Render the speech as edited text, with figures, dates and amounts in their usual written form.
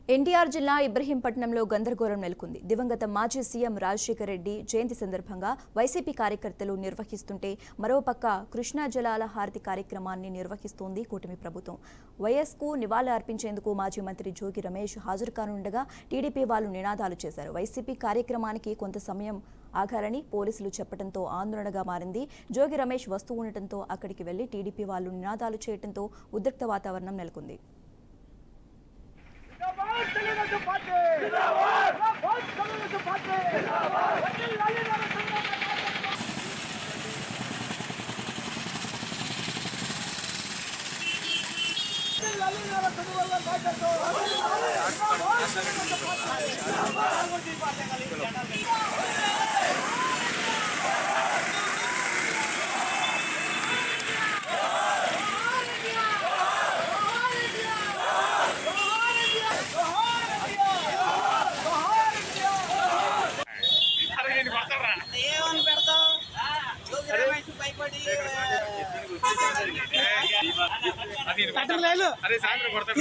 ఎన్టీఆర్ జిల్లా ఇబ్రహీంపట్నంలో గందరగోళం నెలకొంది. దివంగత మాజీ సీఎం రాజశేఖర్ రెడ్డి జయంతి సందర్భంగా వైసీపీ కార్యకర్తలు నిర్వహిస్తుంటే మరోపక్క కృష్ణా జలాల హారతి కార్యక్రమాన్ని నిర్వహిస్తోంది కూటమి ప్రభుత్వం. వైఎస్కు నివాళులు అర్పించేందుకు మాజీ మంత్రి జోగి రమేష్ హాజరు కానుండగా టీడీపీ వాళ్ళు నినాదాలు చేశారు. వైసీపీ కార్యక్రమానికి కొంత సమయం ఆగారని పోలీసులు చెప్పడంతో ఆందోళనగా మారింది. జోగి రమేష్ వస్తూ ఉండటంతో అక్కడికి వెళ్లి టీడీపీ వాళ్ళు నినాదాలు చేయడంతో ఉద్రిక్త వాతావరణం నెలకొంది. అదే సాయంత్రం కొడతాను.